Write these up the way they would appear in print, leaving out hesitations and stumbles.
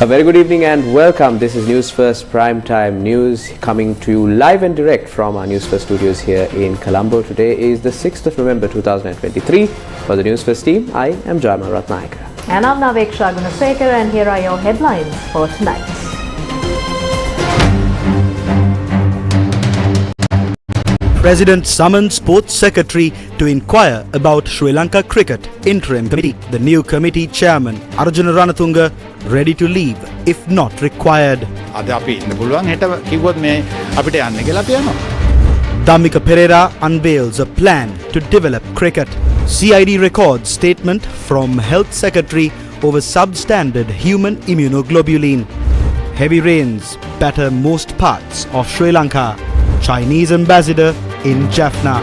A very good evening and welcome. This is Newsfirst Primetime News coming to you live and direct from our Newsfirst studios here in Colombo. Today is the 6th of November 2023. For the Newsfirst team, I am Jayama Ratnayaka. And I'm Naveksha Gunasekar, and here are your headlines for tonight. President summoned Sports Secretary to inquire about Sri Lanka Cricket Interim Committee. The new committee chairman, Arjuna Ranatunga, ready to leave if not required. Dhammika Perera unveils a plan to develop cricket. CID records statement from Health Secretary over substandard human immunoglobulin. Heavy rains batter most parts of Sri Lanka. Chinese ambassador in Jaffna.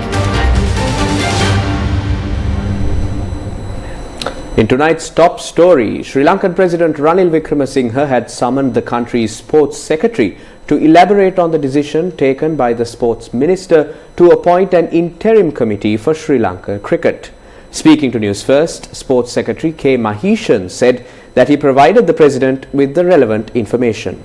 In tonight's top story, Sri Lankan President Ranil Wickremesinghe had summoned the country's sports secretary to elaborate on the decision taken by the sports minister to appoint an interim committee for Sri Lanka cricket. Speaking to Newsfirst, Sports Secretary K. Mahishan said that he provided the president with the relevant information.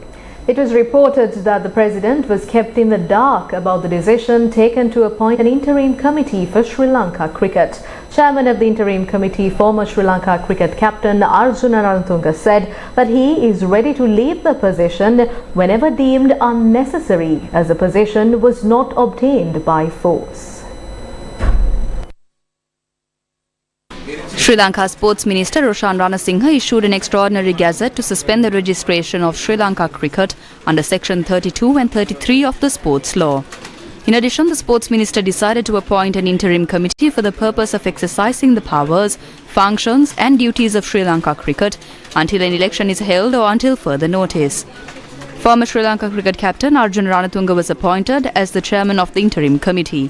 It was reported that the president was kept in the dark about the decision taken to appoint an interim committee for Sri Lanka cricket. Chairman of the interim committee, former Sri Lanka cricket captain Arjuna Ranatunga, said that he is ready to leave the position whenever deemed unnecessary, as the position was not obtained by force. Sri Lanka Sports Minister Roshan Ranasinghe issued an extraordinary gazette to suspend the registration of Sri Lanka cricket under Section 32 and 33 of the sports law. In addition, the sports minister decided to appoint an interim committee for the purpose of exercising the powers, functions and duties of Sri Lanka cricket until an election is held or until further notice. Former Sri Lanka cricket captain Arjuna Ranatunga was appointed as the chairman of the interim committee.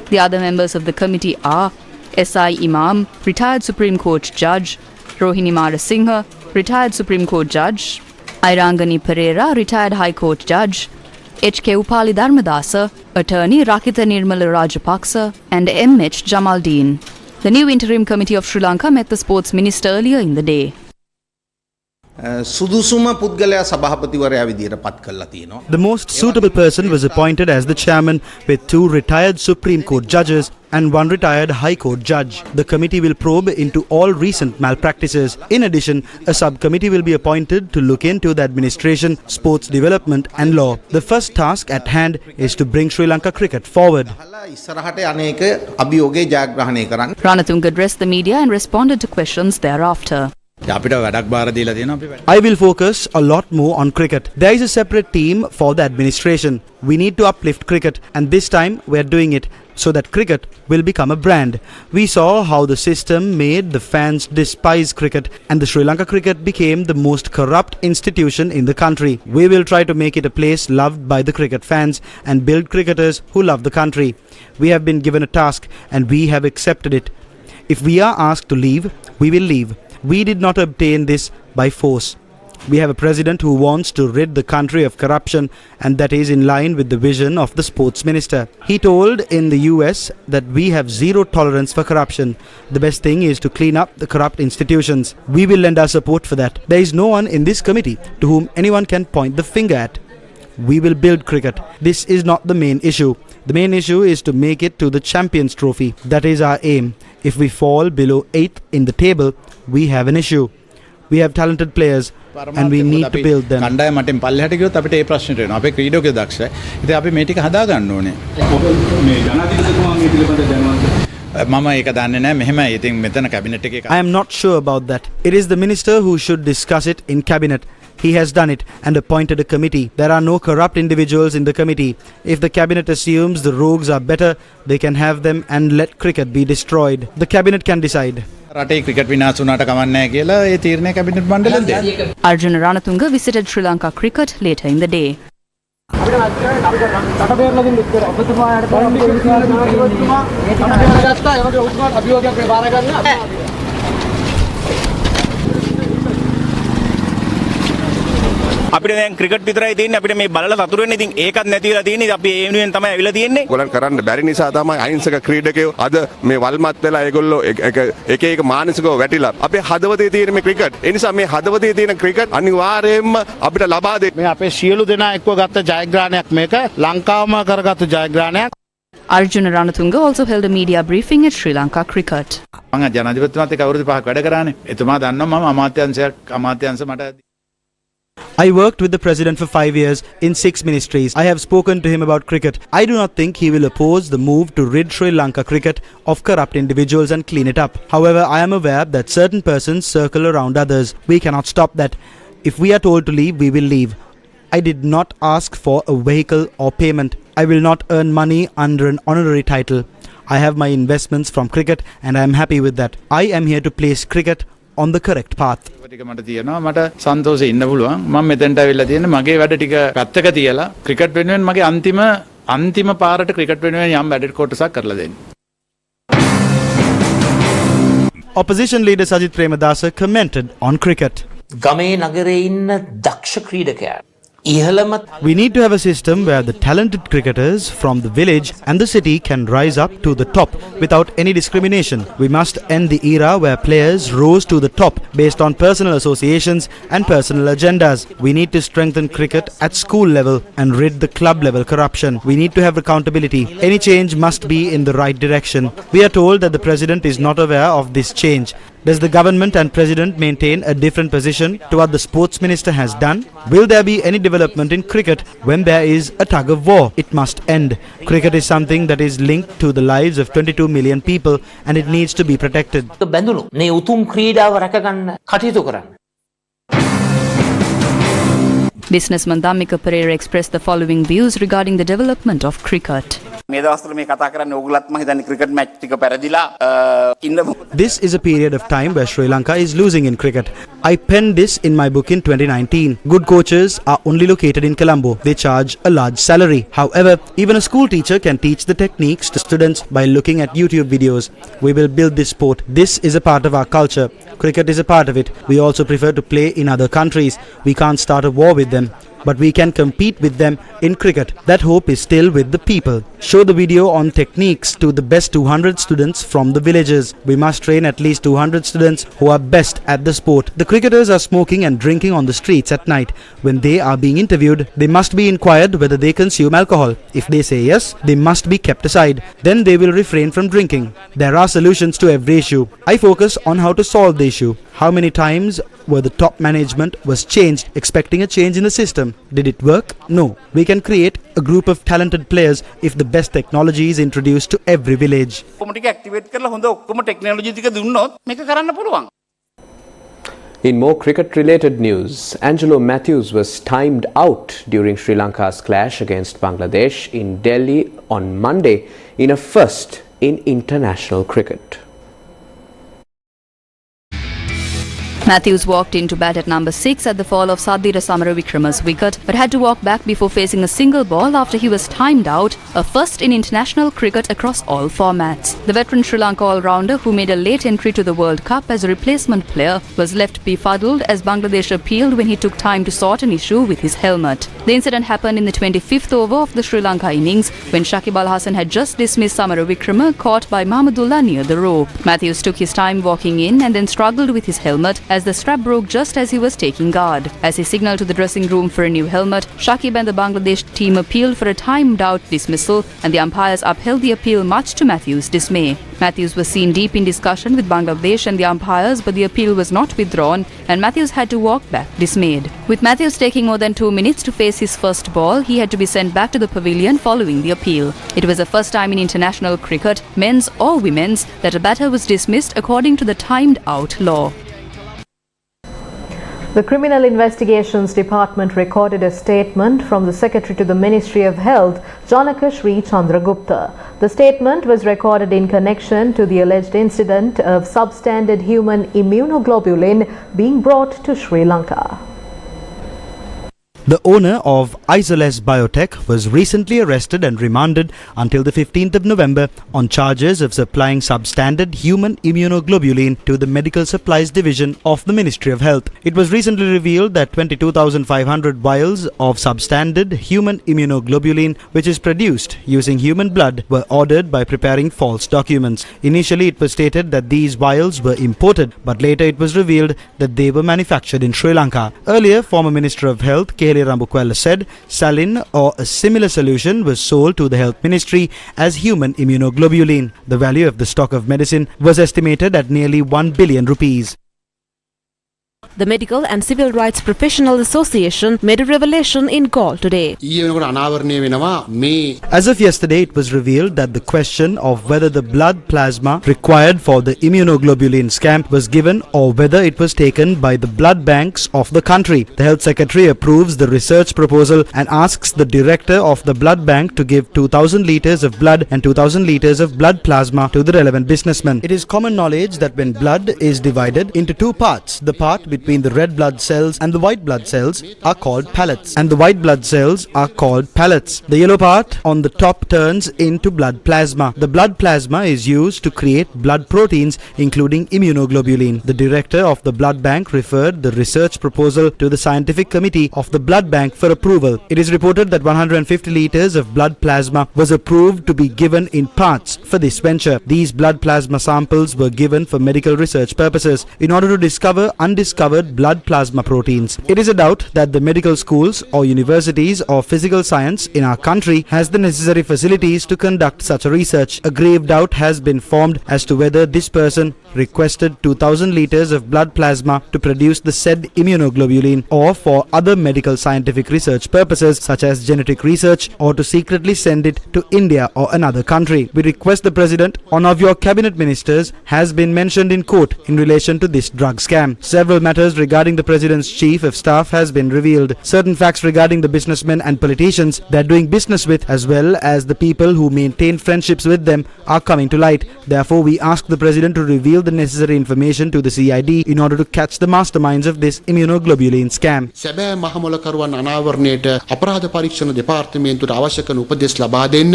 The other members of the committee are S.I. Imam, retired Supreme Court Judge; Rohini Marasinghe, retired Supreme Court Judge; Airangani Pereira, retired High Court Judge; H.K. Upali Dharmadasa, attorney Rakita Nirmala Rajapaksa; and M.H. Jamaldeen. The new interim committee of Sri Lanka met the sports minister earlier in the day. The most suitable person was appointed as the chairman, with 2 retired Supreme Court judges and 1 retired High Court judge. The committee will probe into all recent malpractices. In addition, a subcommittee will be appointed to look into the administration, sports development and law. The first task at hand is to bring Sri Lanka cricket forward. Ranatunga addressed the media and responded to questions thereafter. I will focus a lot more on cricket. There is a separate team for the administration. We need to uplift cricket, and this time we are doing it so that cricket will become a brand. We saw how the system made the fans despise cricket, and the Sri Lanka cricket became the most corrupt institution in the country. We will try to make it a place loved by the cricket fans and build cricketers who love the country. We have been given a task and we have accepted it. If we are asked to leave, we will leave. We did not obtain this by force. We have a president who wants to rid the country of corruption, and that is in line with the vision of the sports minister. He told in the US that we have zero tolerance for corruption. The best thing is to clean up the corrupt institutions. We will lend our support for that. There is no one in this committee to whom anyone can point the finger at. We will build cricket. This is not the main issue. The main issue is to make it to the Champions Trophy. That is our aim. If we fall below 8th in the table, we have an issue. We have talented players and we need to build them. I am not sure about that. It is the minister who should discuss it in cabinet. He has done it and appointed a committee. There are no corrupt individuals in the committee. If the cabinet assumes the rogues are better, they can have them and let cricket be destroyed. The cabinet can decide. Arjuna Ranatunga visited Sri Lanka cricket later in the day. අපිට දැන් cricket විතරයි තියෙන්නේ අපිට මේ බලලා සතුටු වෙන්න ඉතින් ඒකත් නැතිලා තියෙන්නේ ඉතින් අපි ඒ වෙනුවෙන් තමයි ඇවිල්ලා තියෙන්නේ. ගොලන් කරන්න බැරි නිසා තමයි අහිංසක ක්‍රීඩකයෝ අද මේ වල්මත් වෙලා ඒගොල්ලෝ එක මානසිකව වැටිලා. අපේ හදවතේ තියෙන මේ ක්‍රිකට්. ඒ නිසා මේ හදවතේ තියෙන ක්‍රිකට් අනිවාර්යයෙන්ම අපිට ලබා දෙන්න. මේ අපේ සියලු දෙනා එක්ව ගත්ත ජයග්‍රහණයක් මේක ලංකාවම කරගත්තු ජයග්‍රහණයක්. Arjuna Ranatunga also held a media briefing at Sri Lanka Cricket. මම ජනාධිපතිතුමාත් එක්ක අවුරුදු 5ක් වැඩ කරානේ. එතුමා දන්නවා මම අමාත්‍යාංශ මට I worked with the president for 5 years in 6 ministries. I have spoken to him about cricket. I do not think he will oppose the move to rid Sri Lanka cricket of corrupt individuals and clean it up. However, I am aware that certain persons circle around others. We cannot stop that. If we are told to leave, we will leave. I did not ask for a vehicle or payment. I will not earn money under an honorary title. I have my investments from cricket and I am happy with that. I am here to place cricket on the correct path. ටික මට තියෙනවා මට සන්තෝෂෙ ඉන්න පුළුවන් මම මෙතෙන්ට අවිල්ලා තියෙන්නේ මගේ වැඩ ටික පැත්තක තියලා ක්‍රිකට් වෙනුවෙන් මගේ අන්තිම පාරට ක්‍රිකට් වෙනුවෙන් යම් වැඩ කොටසක් කරලා දෙන්න. Opposition leader Sajith Premadasa commented on cricket. ගමේ නගරේ ඉන්න දක්ෂ ක්‍රීඩකයා We need to have a system where the talented cricketers from the village and the city can rise up to the top without any discrimination. We must end the era where players rose to the top based on personal associations and personal agendas. We need to strengthen cricket at school level and rid the club level corruption. We need to have accountability. Any change must be in the right direction. We are told that the president is not aware of this change. Does the government and president maintain a different position to what the sports minister has done? Will there be any development in cricket when there is a tug of war? It must end. Cricket is something that is linked to the lives of 22 million people and it needs to be protected. බැඳුණු මේ උතුම් ක්‍රීඩාව රැකගන්න කටයුතු කරන්න. Businessman Dhammika Pereira expressed the following views regarding the development of cricket. මේ දවස්වල මේ කතා කරන්නේ ඕගොල්ලත් මම හිතන්නේ ක්‍රිකට් මැච් ටික පෙරදිලා ඉන්න. This is a period of time where Sri Lanka is losing in cricket. I penned this in my book in 2019. Good coaches are only located in Colombo. They charge a large salary. However, even a school teacher can teach the techniques to students by looking at YouTube videos. We will build this sport. This is a part of our culture. Cricket is a part of it. We also prefer to play in other countries. We can't start a war with them, but we can compete with them in cricket. That hope is still with the people. Show the video on techniques to the best 200 students from the villages. We must train at least 200 students who are best at the sport. The cricketers are smoking and drinking on the streets at night. When they are being interviewed, they must be inquired whether they consume alcohol. If they say yes, they must be kept aside. Then they will refrain from drinking. There are solutions to every issue. I focus on how to solve the issue. How many times were the top management was changed expecting a change in the system? Did it work? No. We can create a group of talented players if the best technology is introduced to every village. ඔක්කොම ටික activate කරලා හොඳ ඔක්කොම technology ටික දුන්නොත් මේක කරන්න පුළුවන්. In more cricket-related news, Angelo Matthews was timed out during Sri Lanka's clash against Bangladesh in Delhi on Monday in a first in international cricket. Matthews walked into bat at number 6 at the fall of Sadira Samaravikrama's wicket, but had to walk back before facing a single ball after he was timed out, a first in international cricket across all formats. The veteran Sri Lanka all-rounder, who made a late entry to the World Cup as a replacement player, was left befuddled as Bangladesh appealed when he took time to sort an issue with his helmet. The incident happened in the 25th over of the Sri Lanka innings when Shakib Al Hasan had just dismissed Samaravikrama, caught by Mahmudullah near the rope. Matthews took his time walking in and then struggled with his helmet as the strap broke just as he was taking guard. As he signalled to the dressing room for a new helmet, Shakib and the Bangladesh team appealed for a timed-out dismissal, and the umpires upheld the appeal much to Matthews' dismay. Matthews was seen deep in discussion with Bangladesh and the umpires, but the appeal was not withdrawn, and Matthews had to walk back dismayed. With Matthews taking more than 2 minutes to face his first ball, he had to be sent back to the pavilion following the appeal. It was the first time in international cricket, men's or women's, that a batter was dismissed according to the timed-out law. The Criminal Investigations Department recorded a statement from the Secretary to the Ministry of Health, Janaka Sri Chandragupta. The statement was recorded in connection to the alleged incident of substandard human immunoglobulin being brought to Sri Lanka. The owner of Isoles Biotech was recently arrested and remanded until the 15th of November on charges of supplying substandard human immunoglobulin to the Medical Supplies Division of the Ministry of Health. It was recently revealed that 22,500 vials of substandard human immunoglobulin, which is produced using human blood, were ordered by preparing false documents. Initially, it was stated that these vials were imported, but later it was revealed that they were manufactured in Sri Lanka. Earlier, former Minister of Health Rambukwella said saline or a similar solution was sold to the Health Ministry as human immunoglobulin. The value of the stock of medicine was estimated at nearly 1 billion rupees. The Medical and Civil Rights Professional Association made a revelation in court today. As of yesterday, it was revealed that the question of whether the blood plasma required for the immunoglobulin scam was given or whether it was taken by the blood banks of the country. The Health Secretary approves the research proposal and asks the director of the blood bank to give 2,000 litres of blood and 2,000 litres of blood plasma to the relevant businessman. It is common knowledge that when blood is divided into two parts, the part between the red blood cells and the white blood cells are called pellets, and the white blood cells are called pellets. The yellow part on the top turns into blood plasma. The blood plasma is used to create blood proteins, including immunoglobulin. The director of the blood bank referred the research proposal to the scientific committee of the blood bank for approval. It is reported that 150 litres of blood plasma was approved to be given in parts for this venture. These blood plasma samples were given for medical research purposes in order to discover undiscovered blood plasma proteins. It is a doubt that the medical schools or universities of physical science in our country has the necessary facilities to conduct such a research. A grave doubt has been formed as to whether this person requested 2,000 litres of blood plasma to produce the said immunoglobulin or for other medical scientific research purposes such as genetic research or to secretly send it to India or another country. We request the President, one of your cabinet ministers has been mentioned in court in relation to this drug scam. Several matters regarding the President's Chief of Staff has been revealed. Certain facts regarding the businessmen and politicians they are doing business with as well as the people who maintain friendships with them are coming to light. Therefore, we ask the President to reveal the necessary information to the CID in order to catch the masterminds of this immunoglobulin scam. සැබෑ මහමොලකරුවන් අනාවරණයට අපරාධ පරීක්ෂණ දෙපාර්තමේන්තුවට අවශ්‍ය කරන උපදෙස් ලබා දෙන්න.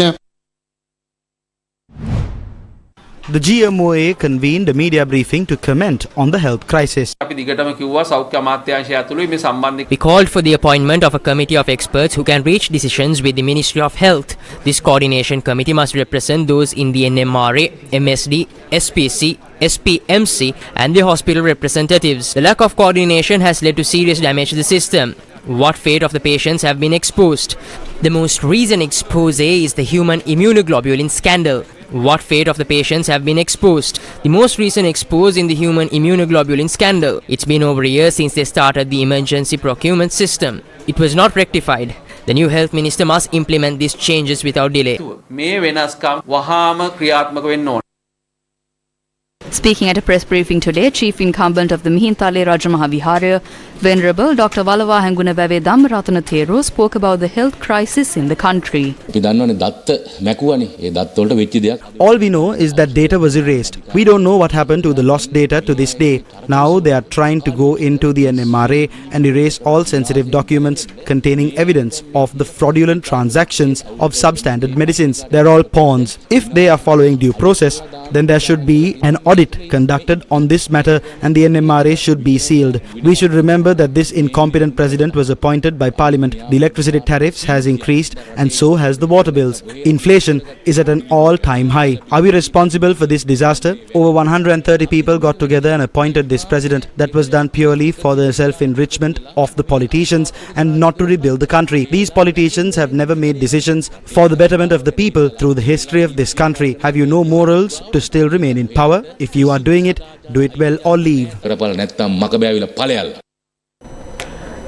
The GMOA convened a media briefing to comment on the health crisis. We called for the appointment of a committee of experts who can reach decisions with the Ministry of Health. This coordination committee must represent those in the NMRA, MSD, SPC, SPMC and the hospital representatives. The lack of coordination has led to serious damage to the system. What fate of the patients have been exposed? The most recent expose is the human immunoglobulin scandal. What fate of the patients have been exposed? The most recent expose in the human immunoglobulin scandal. It's been over a year since they started the emergency procurement system. It was not rectified. The new health minister must implement these changes without delay. Speaking at a press briefing today, Chief Incumbent of the Mihintale Rajamahavihara, Venerable Dr. Valawa Hengunawave Dhammaratana Thero spoke about the health crisis in the country. All we know is that data was erased. We don't know what happened to the lost data to this day. Now they are trying to go into the NMRA and erase all sensitive documents containing evidence of the fraudulent transactions of substandard medicines. They're all pawns. If they are following due process, then there should be an audit conducted on this matter and the NMRA should be sealed. We should remember that this incompetent president was appointed by Parliament. The electricity tariffs has increased and so has the water bills. Inflation is at an all-time high. Are we responsible for this disaster? Over 130 people got together and appointed this president. That was done purely for the self-enrichment of the politicians and not to rebuild the country. These politicians have never made decisions for the betterment of the people through the history of this country. Have you no morals to still remain in power? If you are doing it, do it well or leave.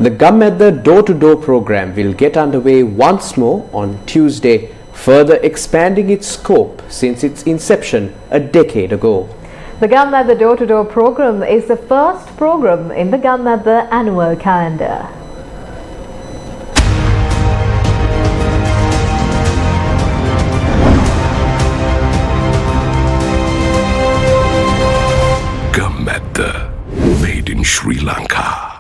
The Gammetha door-to-door program will get underway once more on Tuesday, further expanding its scope since its inception a decade ago. The Gammetha door-to-door program is the first program in the Gammetha annual calendar. Gammetha, made in Sri Lanka.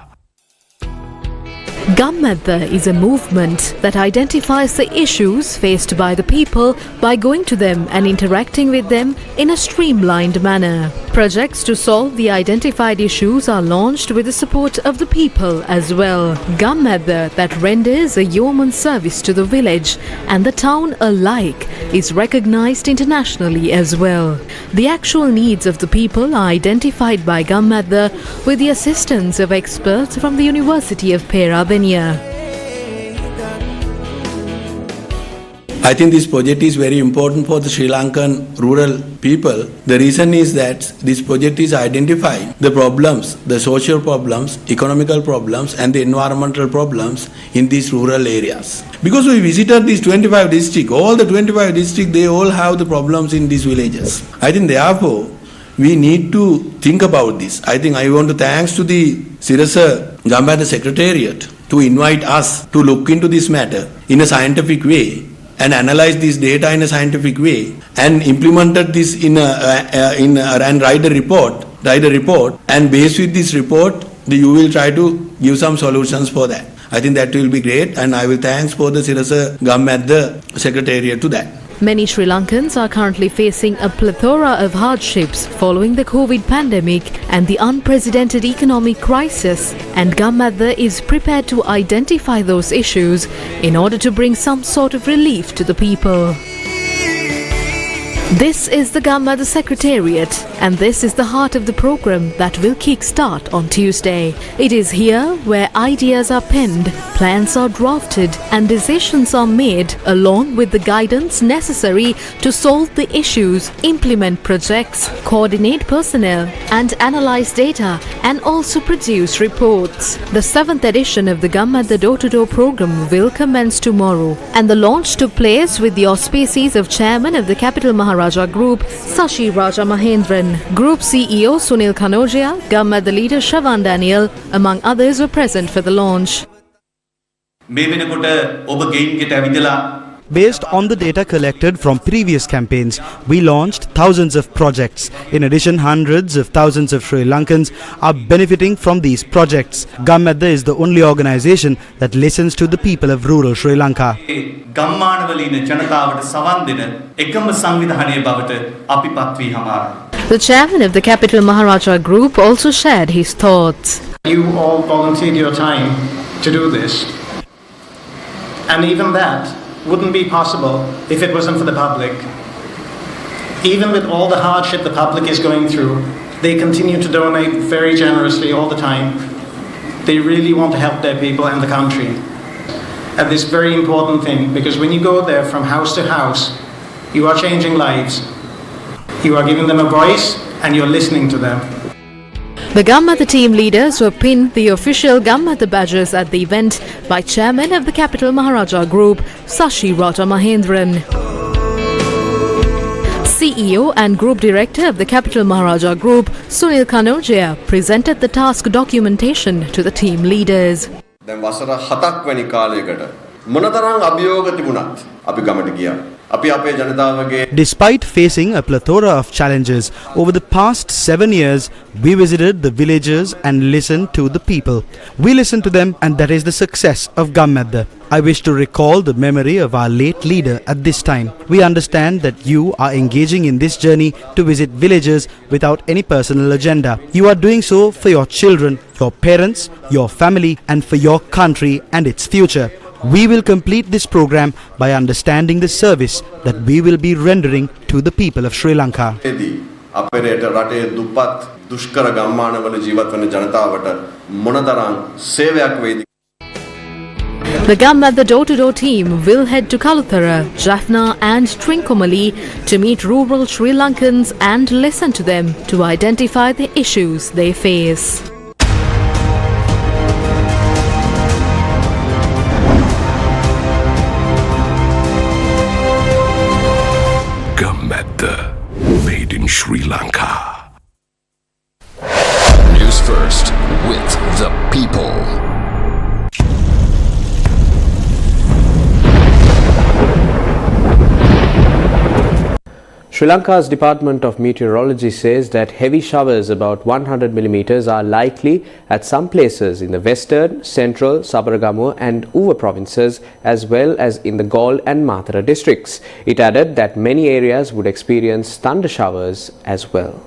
Gammadda is a movement that identifies the issues faced by the people by going to them and interacting with them in a streamlined manner. Projects to solve the identified issues are launched with the support of the people as well. Gammadda that renders a yeoman service to the village and the town alike is recognized internationally as well. The actual needs of the people are identified by Gammadda with the assistance of experts from the University of Peradeniya. I think this project is very important for the Sri Lankan rural people. The reason is that this project is identifying the problems, the social problems, economical problems and the environmental problems in these rural areas. Because we visited these 25 districts, all the 25 districts, they all have the problems in these villages. I think therefore, we need to think about this. I think I want to thanks to the Sirasa Gammadda Secretariat to invite us to look into this matter in a scientific way and analyze this data in a scientific way and implemented this and write a report and based with this report you will try to give some solutions for that. I think that will be great and I will thanks for the Sirasa Gammadda Secretariat to that. Many Sri Lankans are currently facing a plethora of hardships following the COVID pandemic and the unprecedented economic crisis, and Gammadda is prepared to identify those issues in order to bring some sort of relief to the people. This is the Gammadda Secretariat and this is the heart of the program that will kick-start on Tuesday. It is here where ideas are penned, plans are drafted and decisions are made along with the guidance necessary to solve the issues, implement projects, coordinate personnel and analyze data and also produce reports. The 7th edition of the Gammadda Door-to-Door program will commence tomorrow and the launch took place with the auspices of Chairman of the Capital Maharaja Group, Sashi Raja Mahendran. Group CEO Sunil Kanodia, Gammadda leader Shravan Daniel, among others were present for the launch. Based on the data collected from previous campaigns, we launched thousands of projects. In addition, hundreds of thousands of Sri Lankans are benefiting from these projects. Gammadda is the only organization that listens to the people of rural Sri Lanka. The chairman of the Capital Maharaja Group also shared his thoughts. You all volunteered your time to do this, and even that wouldn't be possible if it wasn't for the public. Even with all the hardship the public is going through, they continue to donate very generously all the time. They really want to help their people and the country. And this very important thing, because when you go there from house to house, you are changing lives. You are giving them a voice and you're listening to them. The Gammadda team leaders were pinned the official Gammadda badges at the event by Chairman of the Capital Maharaja Group, Sashi Raja Mahendran. CEO and Group Director of the Capital Maharaja Group, Sunil Kanodia, presented the task documentation to the team leaders. Despite facing a plethora of challenges, over the past 7 years, we visited the villages and listened to the people. We listened to them and that is the success of Gammadda. I wish to recall the memory of our late leader at this time. We understand that you are engaging in this journey to visit villages without any personal agenda. You are doing so for your children, your parents, your family and for your country and its future. We will complete this program by understanding the service that we will be rendering to the people of Sri Lanka. The Gammadda Door-to-Door team will head to Kaluthara, Jaffna and Trincomalee to meet rural Sri Lankans and listen to them to identify the issues they face. Gammadda, made in Sri Lanka. Newsfirst, with the people. Sri Lanka's Department of Meteorology says that heavy showers about 100 millimeters are likely at some places in the western, central, Sabaragamuwa and Uva provinces as well as in the Galle and Mathura districts. It added that many areas would experience thunder showers as well.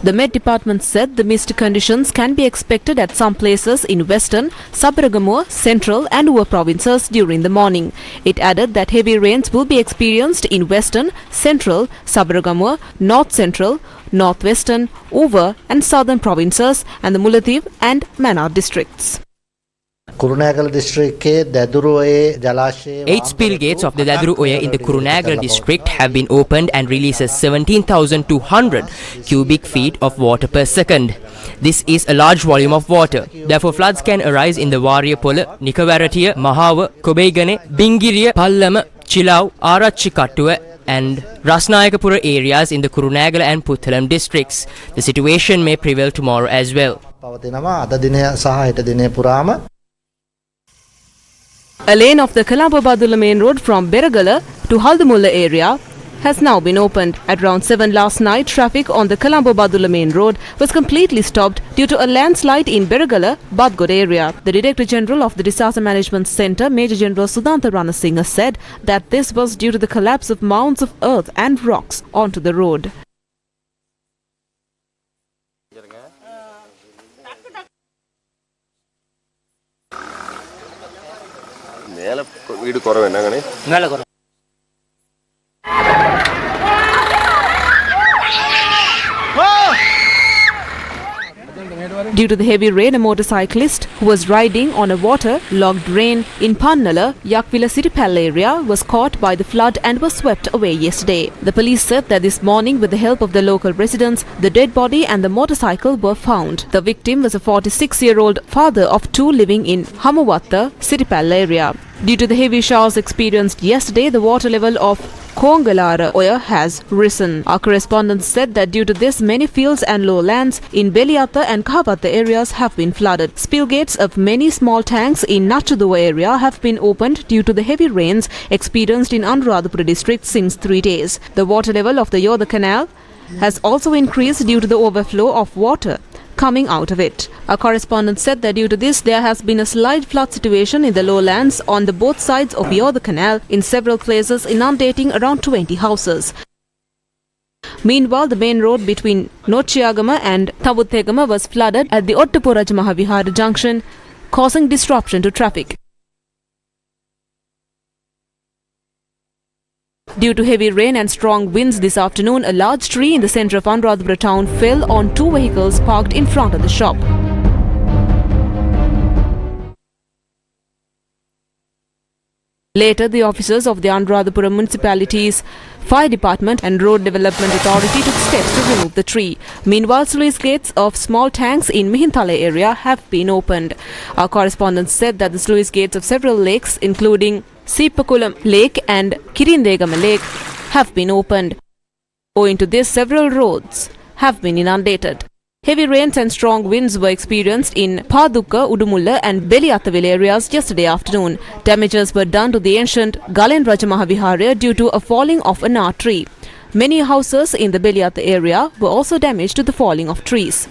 The Met Department said the mist conditions can be expected at some places in western, Sabaragamuwa, central and Uva provinces during the morning. It added that heavy rains will be experienced in western, central, Sabaragamuwa, north central, northwestern, Uva and southern provinces and the Mullaitivu and Mannar districts. 8 spill gates of the Daduru Oya in the Kurunegala district have been opened and releases 17,200 cubic feet of water per second. This is a large volume of water. Therefore, floods can arise in the Wariyapola, Nikavaratiya, Mahawa, Kobeigane, Bingiriya, Pallama, Chilau, Arachikattuwa and Rasnayakapura areas in the Kurunegala and Puttalam districts. The situation may prevail tomorrow as well. A lane of the Colombo-Badulla main road from Beragala to Haldamulla area has now been opened. At around 7 last night, traffic on the Colombo-Badulla main road was completely stopped due to a landslide in Beragala, Badgod area. The Director General of the Disaster Management Centre, Major General Sudhanta Ranasinghe, said that this was due to the collapse of mounds of earth and rocks onto the road. Due to the heavy rain, a motorcyclist who was riding on a water-logged drain in Pannala, Yakvila Siripalla area was caught by the flood and was swept away yesterday. The police said that this morning, with the help of the local residents, the dead body and the motorcycle were found. The victim was a 46-year-old father of 2 living in Hamawatta, Siripalla area. Due to the heavy showers experienced yesterday, the water level of Kongalara Oya has risen. Our correspondent said that due to this, many fields and lowlands in Beliata and Kahapatta areas have been flooded. Spill gates of many small tanks in Nachaduwa area have been opened due to the heavy rains experienced in Anuradhapura district since 3 days. The water level of the Yoda Canal has also increased due to the overflow of water coming out of it. Our correspondent said that due to this, there has been a slight flood situation in the lowlands on the both sides of Yoda Canal, in several places inundating around 20 houses. Meanwhile, the main road between Nochiagama and Tavuttegama was flooded at the Ottapuraj Mahavihara junction, causing disruption to traffic. Due to heavy rain and strong winds this afternoon, a large tree in the centre of Anuradhapura town fell on 2 vehicles parked in front of the shop. Later, the officers of the Anuradhapura Municipality's Fire Department and Road Development Authority took steps to remove the tree. Meanwhile, sluice gates of small tanks in Mihintala area have been opened. Our correspondent said that the sluice gates of several lakes, including Seepakulam Lake and Kirindegama Lake, have been opened. Owing to this, several roads have been inundated. Heavy rains and strong winds were experienced in Padukka, Udumulla and Beliathawil areas yesterday afternoon. Damages were done to the ancient Galen Raja Mahavihara due to a falling of a nar tree. Many houses in the Beliatha area were also damaged to the falling of trees.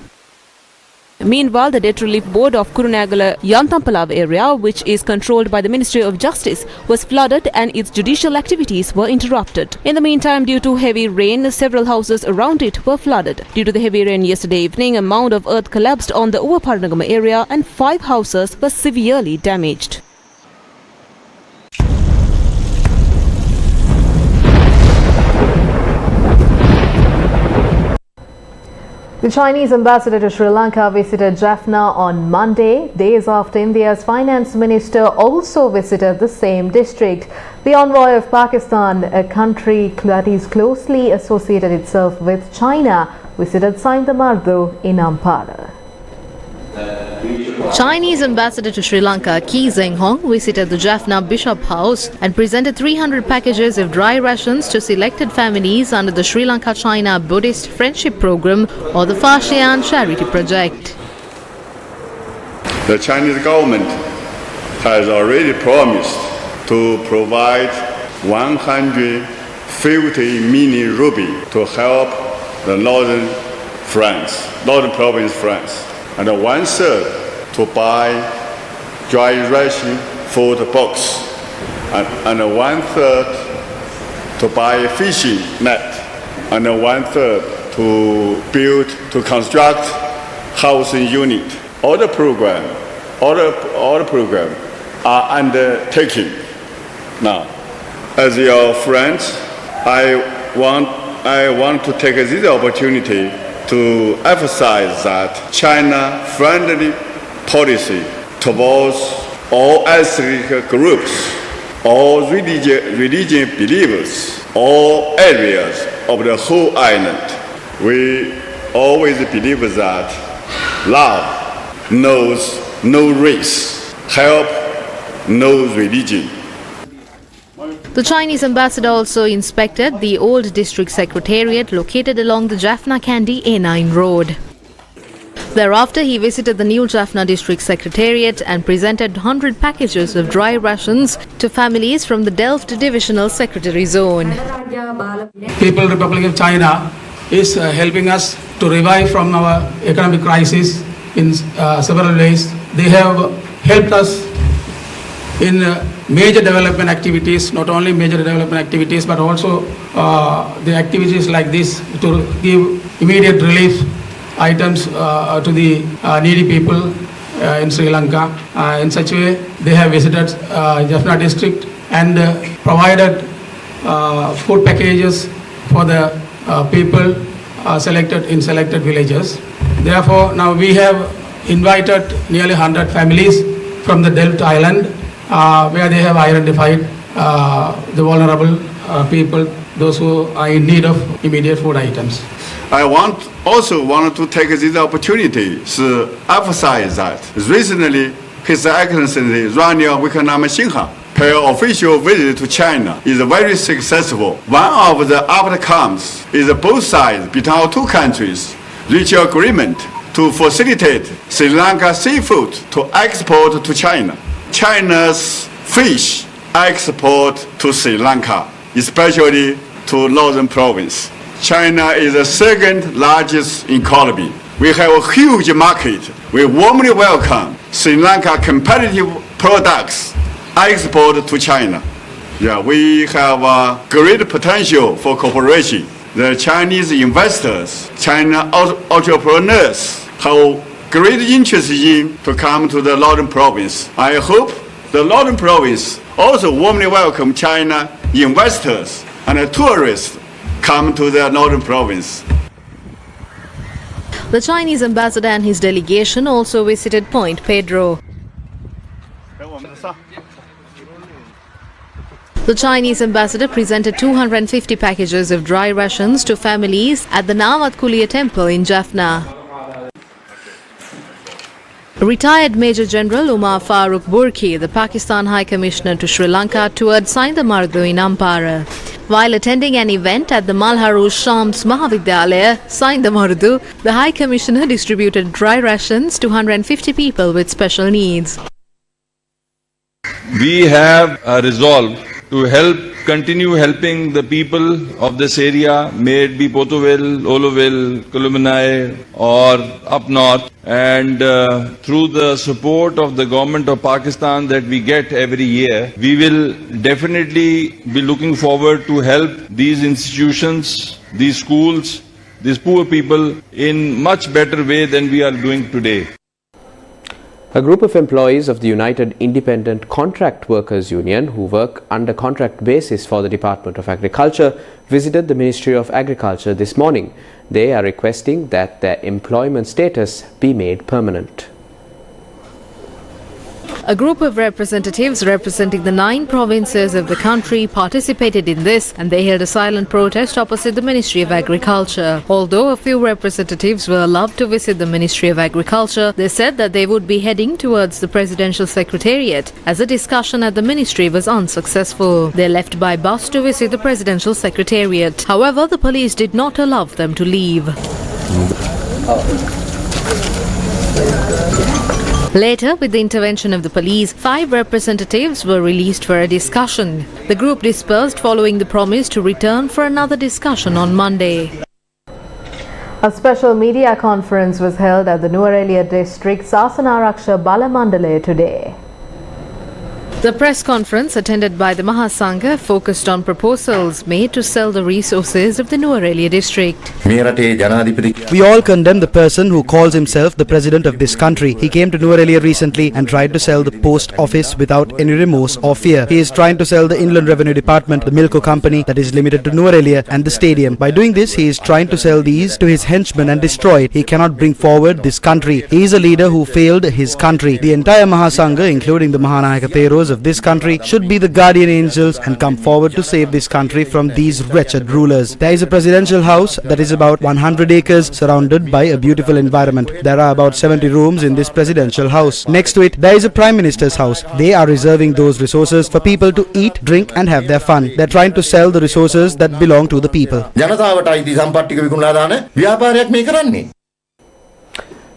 Meanwhile, the Debt Relief Board of Kurunegala Yantampalav area, which is controlled by the Ministry of Justice, was flooded and its judicial activities were interrupted. In the meantime, due to heavy rain, several houses around it were flooded. Due to the heavy rain yesterday evening, a mound of earth collapsed on the Uvaparanagama area and 5 houses were severely damaged. The Chinese ambassador to Sri Lanka visited Jaffna on Monday, days after India's finance minister also visited the same district. The envoy of Pakistan, a country that is closely associated itself with China, visited Saindamardu in Ampara. Chinese ambassador to Sri Lanka, Ki Zhenghong, visited the Jaffna Bishop House and presented 300 packages of dry rations to selected families under the Sri Lanka-China Buddhist Friendship Program or the Fashian Charity Project. The Chinese government has already promised to provide 150 50 million rupee to help the northern province France, and 1/3 to buy dry ration food box, and 1/3 to buy fishing net, and 1/3 to construct housing unit. All the program are undertaken. Now, as your friends, I want to take this opportunity to emphasize that China-friendly policy towards all ethnic groups, all religion believers, all areas of the whole island. We always believe that love knows no race, help knows religion. The Chinese ambassador also inspected the old district secretariat located along the Jaffna Kandy A9 road. Thereafter, he visited the new Jaffna district secretariat and presented 100 packages of dry rations to families from the Delft Divisional Secretary Zone. People's Republic of China is helping us to revive from our economic crisis in several ways. They have helped us in major development activities, not only major development activities, but also the activities like this to give immediate relief items to the needy people in Sri Lanka. In such a way, they have visited Jaffna district and provided food packages for the people selected in selected villages. Therefore, now we have invited nearly 100 families from the Delft Island, where they have identified the vulnerable people, those who are in need of immediate food items. I also want to take this opportunity to emphasize that recently His Excellency Ranil Wickremesinghe paid official visit to China is very successful. One of the outcomes is both sides between our two countries reach agreement to facilitate Sri Lanka seafood to export to China. China's fish export to Sri Lanka, especially to northern province. China is the second largest economy. We have a huge market. We warmly welcome Sri Lanka competitive products export to China. We have great potential for cooperation. The Chinese investors, China entrepreneurs have great interest in to come to the northern province. I hope the northern province also warmly welcome China investors and tourists come to the northern province. The Chinese ambassador and his delegation also visited Point Pedro. The Chinese ambassador presented 250 packages of dry rations to families at the Nawat Kulia temple in Jaffna. Retired Major General Umar Farooq Burki, the Pakistan High Commissioner to Sri Lanka, toured Saindamardu in Ampara. While attending an event at the Malharu Shams Mahavidyalaya, Saindamardu, the High Commissioner distributed dry rations to 150 people with special needs. We have a resolve to continue helping the people of this area, may it be Pothoville, Oloville, Kulumanai or up north, and through the support of the government of Pakistan that we get every year, we will definitely be looking forward to help these institutions, these schools, these poor people in much better way than we are doing today. A group of employees of the United Independent Contract Workers Union who work under contract basis for the Department of Agriculture visited the Ministry of Agriculture this morning. They are requesting that their employment status be made permanent. A group of representatives representing the 9 provinces of the country participated in this, and they held a silent protest opposite the Ministry of Agriculture. Although a few representatives were allowed to visit the Ministry of Agriculture, they said that they would be heading towards the Presidential Secretariat as a discussion at the ministry was unsuccessful. They left by bus to visit the Presidential Secretariat. However, the police did not allow them to leave. Later, with the intervention of the police, 5 representatives were released for a discussion. The group dispersed following the promise to return for another discussion on Monday. A special media conference was held at the Nuwara district Sasanaraksha Balamandale today. The press conference attended by the Mahasangha focused on proposals made to sell the resources of the Nuwara district. We all condemn the person who calls himself the president of this country. He came to Nuwara recently and tried to sell the post office without any remorse or fear. He is trying to sell the Inland Revenue Department, the Milko company that is limited to Nuwara, and the stadium. By doing this, he is trying to sell these to his henchmen and destroy it. He cannot bring forward this country. He is a leader who failed his country. The entire Mahasangha, including the Mahanayaka Theros of this country, should be the guardian angels and come forward to save this country from these wretched rulers. There is a presidential house that is about 100 acres surrounded by a beautiful environment. There are about 70 rooms in this presidential house. Next to it, there is a prime minister's house. They are reserving those resources for people to eat, drink and have their fun. They are trying to sell the resources that belong to the people.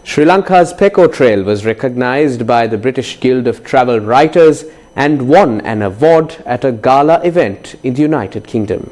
Sri Lanka's Peko Trail was recognized by the British Guild of Travel Writers and won an award at a gala event in the United Kingdom.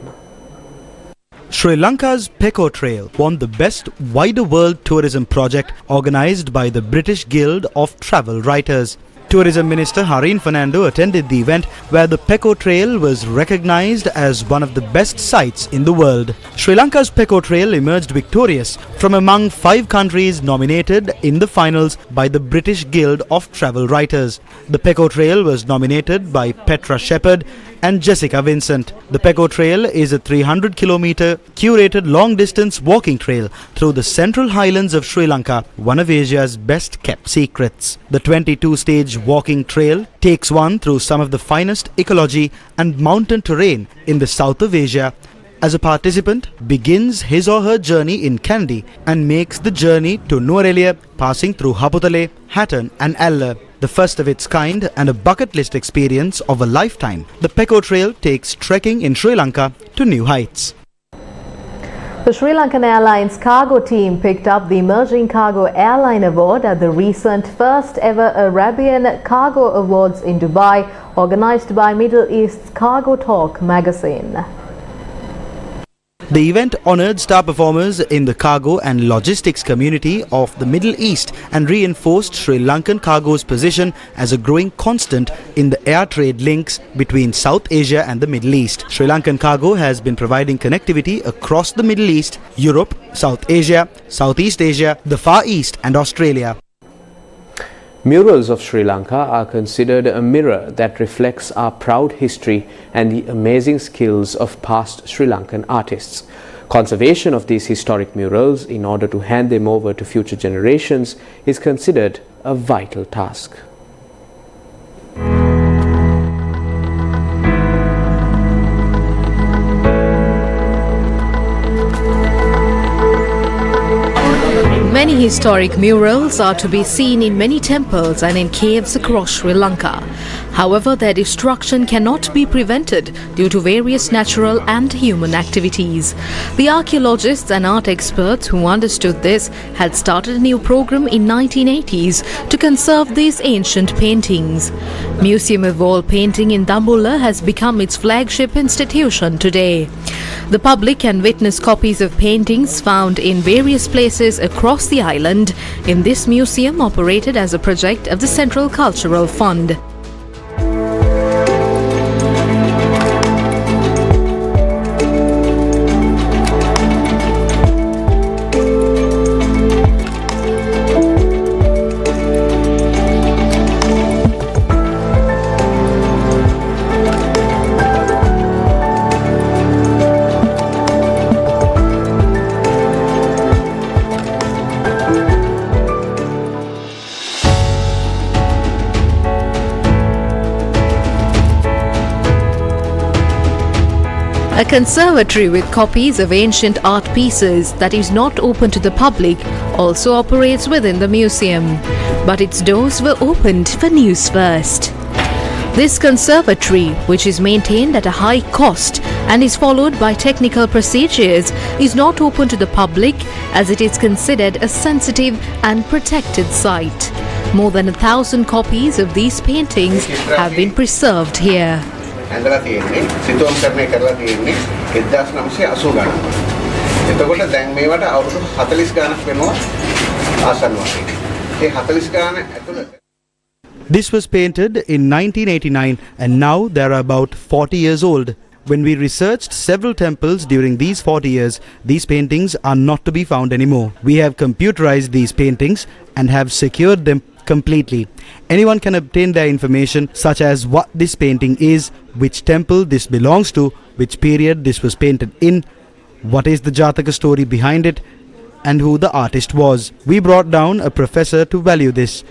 Sri Lanka's Peko Trail won the Best Wider World Tourism Project organised by the British Guild of Travel Writers. Tourism Minister Harin Fernando attended the event where the Peko Trail was recognized as one of the best sites in the world. Sri Lanka's Peko Trail emerged victorious from among 5 countries nominated in the finals by the British Guild of Travel Writers. The Peko Trail was nominated by Petra Shepherd and Jessica Vincent. The Peko Trail is a 300-kilometer curated long-distance walking trail through the central highlands of Sri Lanka, one of Asia's best-kept secrets. The 22-stage walking trail takes one through some of the finest ecology and mountain terrain in the south of Asia, as a participant begins his or her journey in Kandy and makes the journey to Nuwara, passing through Haputale, Hatton and Alla. The first of its kind and a bucket list experience of a lifetime, the Peko Trail takes trekking in Sri Lanka to new heights. The Sri Lankan Airlines cargo team picked up the Emerging Cargo Airline Award at the recent first ever Arabian Cargo Awards in Dubai, organized by Middle East's Cargo Talk magazine. The event honoured star performers in the cargo and logistics community of the Middle East and reinforced Sri Lankan cargo's position as a growing constant in the air trade links between South Asia and the Middle East. Sri Lankan cargo has been providing connectivity across the Middle East, Europe, South Asia, Southeast Asia, the Far East and Australia. Murals of Sri Lanka are considered a mirror that reflects our proud history and the amazing skills of past Sri Lankan artists. Conservation of these historic murals in order to hand them over to future generations is considered a vital task. Many historic murals are to be seen in many temples and in caves across Sri Lanka. However, their destruction cannot be prevented due to various natural and human activities. The archaeologists and art experts who understood this had started a new program in 1980s to conserve these ancient paintings. Museum of Wall Painting in Dambulla has become its flagship institution today. The public can witness copies of paintings found in various places across the island in this museum operated as a project of the Central Cultural Fund. A conservatory with copies of ancient art pieces that is not open to the public also operates within the museum, but its doors were opened for Newsfirst. This conservatory, which is maintained at a high cost and is followed by technical procedures, is not open to the public as it is considered a sensitive and protected site. More than 1,000 copies of these paintings have been preserved here. ඇඳලා තියෙන්නේ සිතුවම්කරණය කරලා තියෙන්නේ 1980 ගණන්. එතකොට දැන් මේවට අවුරුදු 40 ගණක් වෙනවා ආසන්න වශයෙන්. ඒ 40 ගණන් ඇතුළත This was painted in 1989 and now they are about 40 years old. When we researched several temples during these 40 years, these paintings are not to be found anymore. We have computerized these paintings and have secured them completely. Anyone can obtain their information such as what this painting is, which temple this belongs to, which period this was painted in, what is the Jataka story behind it, and who the artist was. We brought down a professor to value this,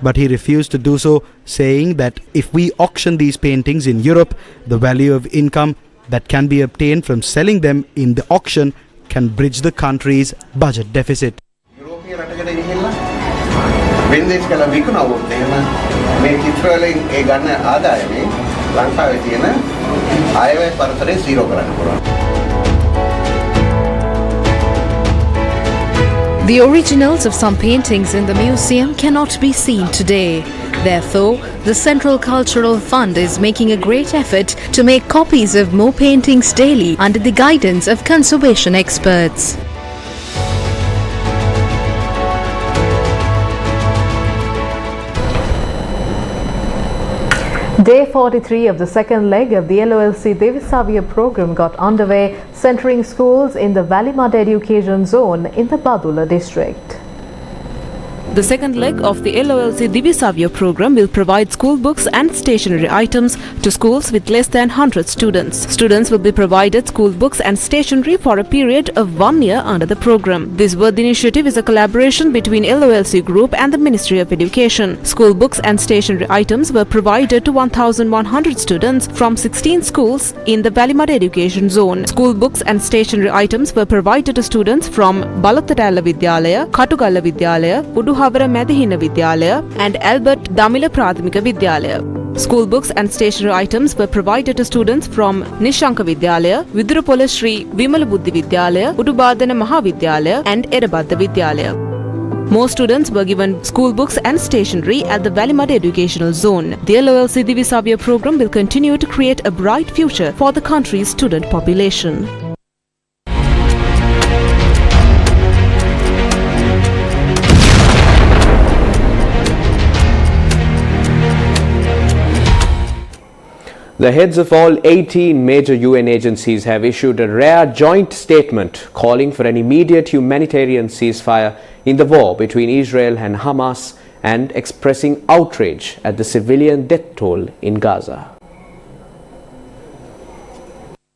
but he refused to do so, saying that if we auction these paintings in Europe, the value of income that can be obtained from selling them in the auction can bridge the country's budget deficit. වෙන්දේස් කළා විකුණුවොත් එහෙම මේ චිත්‍රවලින් ඒ ගන්න ආදායමේ ලංකාවේ තියෙන ආයවැය පරතරය 0 කරන්න පුළුවන්. The originals of some paintings in the museum cannot be seen today. Therefore, the Central Cultural Fund is making a great effort to make copies of more paintings daily under the guidance of conservation experts. Day 43 of the second leg of the LOLC Devisavya program got underway, centering schools in the Valley Mud Education Zone in the Badula district. The second leg of the LOLC Divisavya program will provide school books and stationery items to schools with less than 100 students. Students will be provided school books and stationery for a period of 1 year under the program. This world initiative is a collaboration between LOLC Group and the Ministry of Education. School books and stationery items were provided to 1,100 students from 16 schools in the Valley Mud Education Zone. School books and stationery items were provided to students from Balathadala Vidyalaya, Katugalla Vidyalaya, Uduhavara Medihina Vidyalaya and Albert Damila Pradhamika Vidyalaya. School books and stationery items were provided to students from Nishanka Vidyalaya, Vidurapola Shri Vimala Buddhi Vidyalaya, Udubadana Mahavidyalaya and Erabadda Vidyalaya. More students were given school books and stationery at the Valley Mud Educational Zone. The LOLC Divisavya program will continue to create a bright future for the country's student population. The heads of all 18 major UN agencies have issued a rare joint statement calling for an immediate humanitarian ceasefire in the war between Israel and Hamas and expressing outrage at the civilian death toll in Gaza.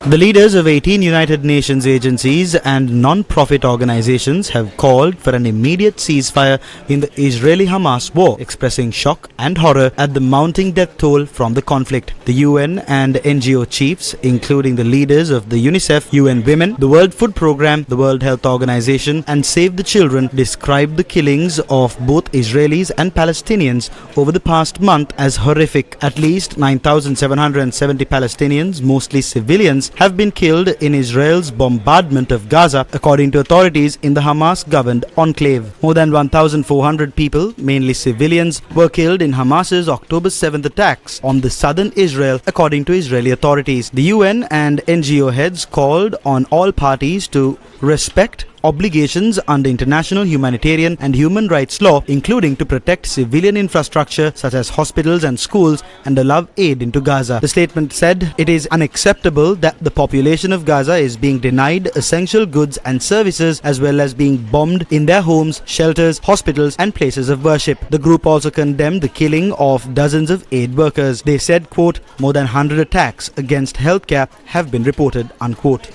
The leaders of 18 United Nations agencies and non-profit organizations have called for an immediate ceasefire in the Israeli-Hamas war, expressing shock and horror at the mounting death toll from the conflict. The UN and NGO chiefs, including the leaders of the UNICEF, UN Women, the World Food Programme, the World Health Organization and Save the Children, described the killings of both Israelis and Palestinians over the past month as horrific. At least 9,770 Palestinians, mostly civilians, have been killed in Israel's bombardment of Gaza, according to authorities in the Hamas-governed enclave. More than 1,400 people, mainly civilians, were killed in Hamas's October 7th attacks on the southern Israel, according to Israeli authorities. The UN and NGO heads called on all parties to respect obligations under international humanitarian and human rights law, including to protect civilian infrastructure such as hospitals and schools and allow aid into Gaza. The statement said it is unacceptable that the population of Gaza is being denied essential goods and services as well as being bombed in their homes, shelters, hospitals and places of worship. The group also condemned the killing of dozens of aid workers. They said, quote, more than 100 attacks against healthcare have been reported, unquote.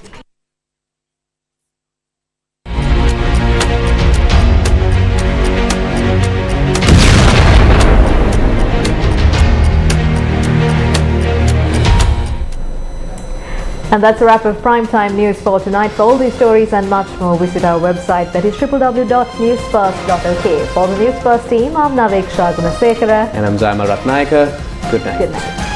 And that's a wrap of Primetime News for tonight. For all these stories and much more, visit our website, that is www.newsfirst.lk. For the Newsfirst team, I'm Naveksha Gunasekara. And I'm Zaima Ratnayaka. Good night. Good night.